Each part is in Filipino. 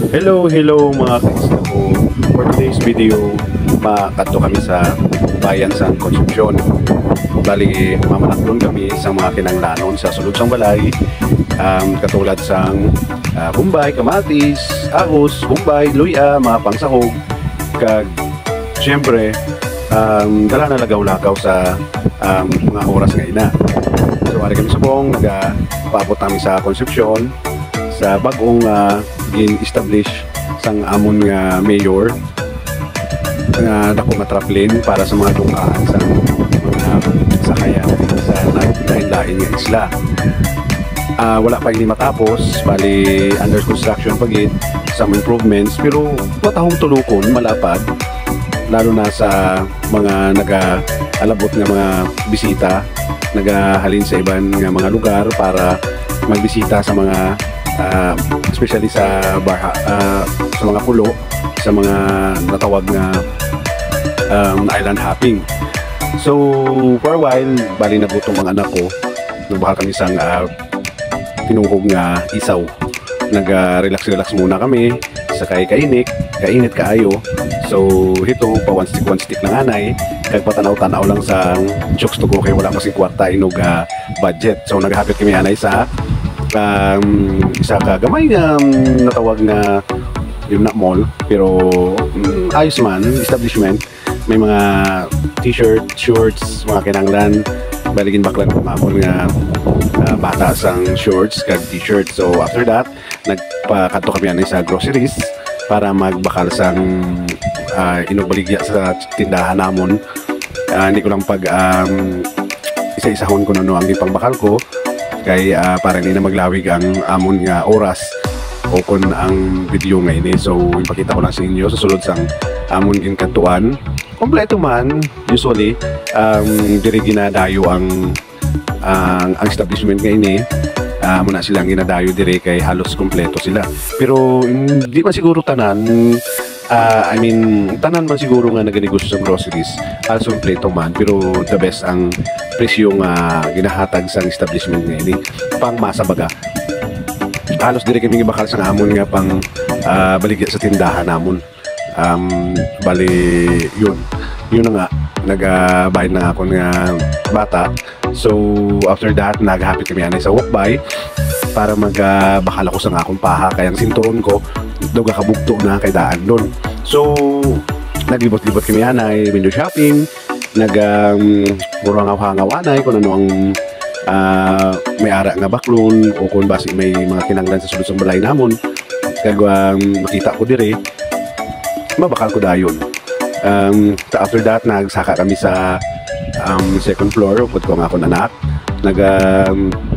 Hello mga kaisla ko. For today's video, makakadto kami sa bayan sa Concepcion. Bali, mamanaklon kami sa mga kinanglanon sa sulod sang balay. Katulad sang Bombay, Kamatis, Ahos, Bombay, Luya, mga pangsahog. Kag, syempre, dala na lagaw-lagaw sa mga oras nga ina. So, ari kami sa buong, nagpaabot kami sa Concepcion sa bagong gin-establish sang amon nga mayor nga dako nga traplin para sa mga dukaan sa mga sakayan sa lain-lain nga isla. Wala pa ini matapos, bali under construction pagit, some improvements, pero matahong tulukon malapad, lalo na sa mga nag-alabot nga mga bisita, nagahalin sa iban nga mga lugar para magbisita sa mga especially sa sa mga pulo, sa mga natawag na island hopping. So for a while, bali nagutong mga anak ko, nabahal kami sang tinuhog nga isaw. Nag-relax muna kami sa kainit kaayo. So hito pa one stick lang anay, kag patanaw-tanaw lang sa chokes to go kay wala masing kwarta inog budget. So naghapit kami anay sa isa ka gamay nga natawag na yung na mall, pero ayos man, establishment. May mga t-shirt, shorts, mga kinanglan, baligin baklan kumapon nga bata sang shorts kag t-shirt. So after that, nagpakadto kami anay sa groceries para magbakal sang inugbaligya sa tindahan namon. Hindi ko lang pag isa-isahon ko na ang ipangbakal ko kay para hindi na maglawig ang amon nga oras o kun ang video nga ini. So ipakita ko lang sa inyo sa sulod sang amon ginkantuan. Kompleto man usually diri ginadayo ang establishment nga ini. Muna silang ginadayo dire kay halos kompleto sila. Pero hindi man siguro tanan, tanan man siguro nga naganegosyo sa groceries, halos kompleto man, pero the best ang presyo nga ginahatag sa establishment nga ini pang masa baga. Halos dire kami gibakal sa amon nga pang baligya sa tindahan namon. Bali yun na nga, nagabayad na ako nga bata. So after that, naghapit kami anay sa walkby para magbakal ako sa akong paha, kaya ang sinturon ko doga kabugto na kay daan doon. So naglibot-libot kami anay, window shopping, murang-hangaw anay kung ano ang may ara nga baklon o kung basi may mga kinanglan sa sulod sa balay namon. Kaya makita ko dire, mabakal ko dayon. After that, nagsaka kami sa second floor, upod ko ang akong anak.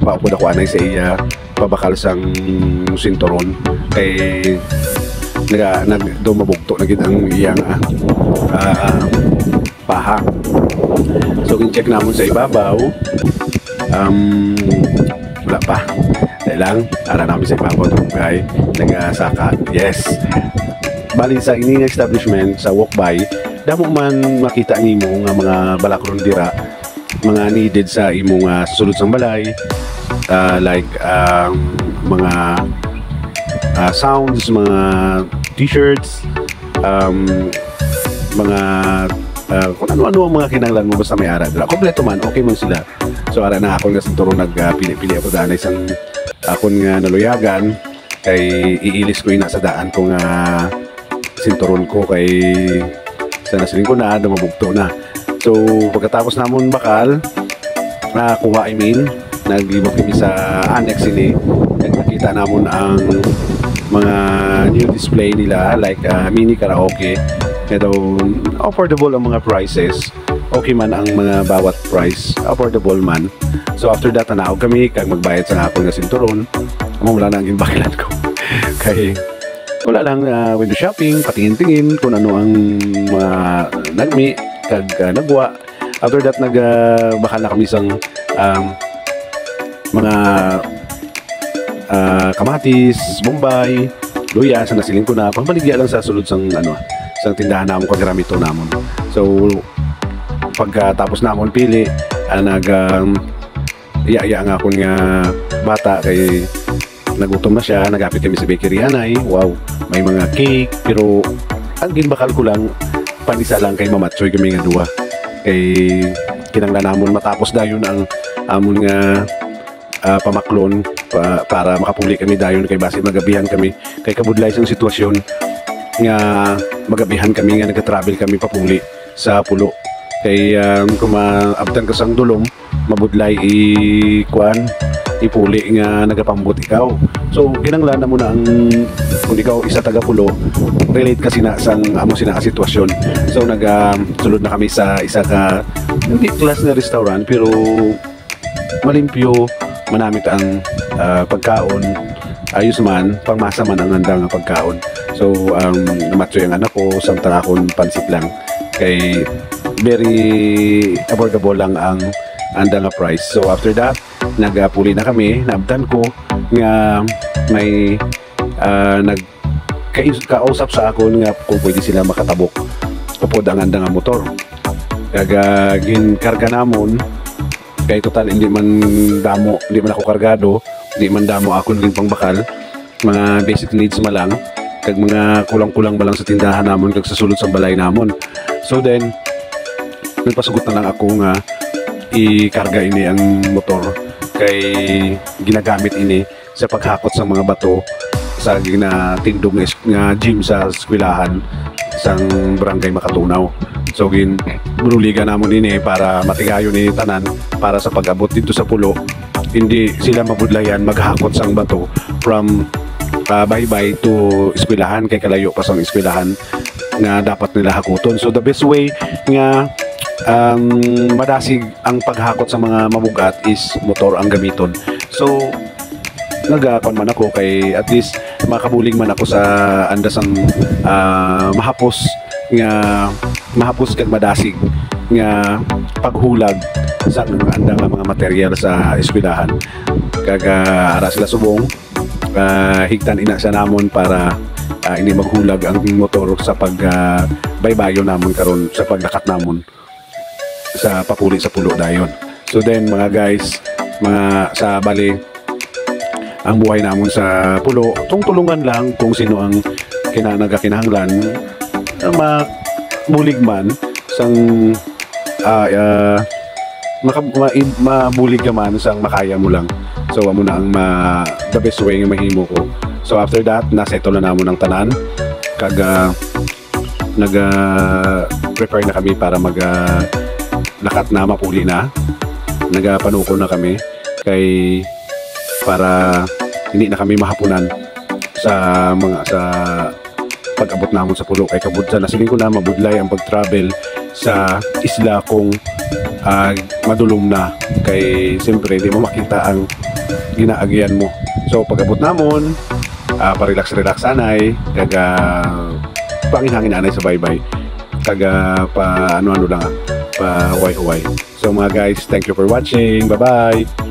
Paupod ako anay sa iya, pabakal sang sinturon kay dumabugto na gid ang iyang paha. So kin-check namon sa ibabaw, wala pa. Dahil lang, ara namin sa ibabaw kay nagsaka. Yes. Bali sa ining establishment sa walkby, damo man makita nimo nga mga balakron dira, mga needed sa imo nga sulod sang balay, like mga sounds, mga t-shirts, mga kung ano-ano ang mga kinanglan mo, basta may ara dira. Kompleto man, okay man sila. So ara na ako nga sinturo nagpili-pili ako daan isang akon nga naluyagan kay iilis ko ina sa daan ko nga sinturon ko kay sa nasiling ko na dumabugto na. So pagkatapos namon bakal, nakuha naglibot kami sa annex ini, at nakita namon ang mga new display nila like mini karaoke. Pero affordable ang mga prices, okay man ang mga bawat price, affordable man. So after that, tanaog kami kag magbayad sa akong nga sinturon. Wala na ang ginbakilan ko kay wala lang window shopping, patingin-tingin kung ano ang mga nagmi kag nagwa. After that, nagbakal na kami sang mga Kamatis, Bombay, Luya, sa nasiling ko na pagbaligya lang sa sulod sang sang tindahan namon kag gamito namon. So pagkatapos namon pili, iya nga akong nga bata kay nagutom na siya, nagapit kami sa bakery anay. Wow, may mga cake, pero ang ginbakal ko lang panisa lang kay mamatsoy kami nga duwa. Kay kinanglan namon matapos dayon ang amon nga pamaklon para makapuli kami dayon kay base magabihan kami kay kabudlay sang sitwasyon nga magabihan kami nga nagka-travel kami papuli sa pulo. Kay kung maabtan ka sang dulom mabudlay ipuli nga nagapambot ikaw. So kinanglan na mo na ang kung ikaw isa taga pulo relate kasi na sang amo sina sitwasyon. So sulod na kami sa isa ka hindi class na restaurant pero malimpyo, manamit ang pagkaon, ayos man, pangmasa man ang handa nga pagkaon. So namatsoy ang anak ko, samtang akong pansit lang kay very affordable lang ang handa nga price. So after that nagpuli na kami, naabtan ko nga may kausap sa ako nga kung pwede sila makatabok upod ang handa nga motor. Kaga ginkarga namon kay total hindi man ako kargado, hindi man damo ako naging pangbakal, mga basic needs ma lang kag mga kulang-kulang ba lang sa tindahan namon kag sa sulod sa balay namon. So then nagpasugot na lang ako nga ikarga ini ang motor kay ginagamit ini sa paghakot sa mga bato sa tindog nga gym sa eskwelahan sang barangay Makatunaw. So bruligan namon ini para matigayon ni tanan para sa pag-abot dito sa pulo hindi sila mabudlayan maghakot sang bato from baybay to eskwelahan kay kalayo pa sang eskwelahan nga dapat nila hakuton. So the best way nga madasig ang paghakot sa mga mabugat is motor ang gamiton. So nagakon man ako kay at least makabuling man ako sa andasang mahapos kag madasig nga paghulag sa anda nga mga material sa eskwelahan kag ara sila subong higtan ina sa namon para ini maghulag ang motor sa baybayo namon karon sa paglakat namon sa papuli sa pulo dayon. So then mga guys, mga sa bali ang buhay namon sa pulo tulungan lang kung sino ang nagakinahanglan mabulig man sang mabulig ka man sang makaya mo lang. So amo na ang the best way nga mahimo ko. So after that nasettle na namon ang tanan kag prepare na kami para lakat na mapuli na, nagapanuko na kami kay para hindi na kami mahapunan sa pag-abot namon sa pulo kay kabudsa na siling ko na mabudlay ang pag-travel sa isla kung madulom na kay siyempre di mo makita ang ginaagyan mo. So pag-abot namon pa-relax anay kag pangin-hangin anay sa baybay kag pa ano lang pa huway-huway. So mga guys, thank you for watching. Bye-bye!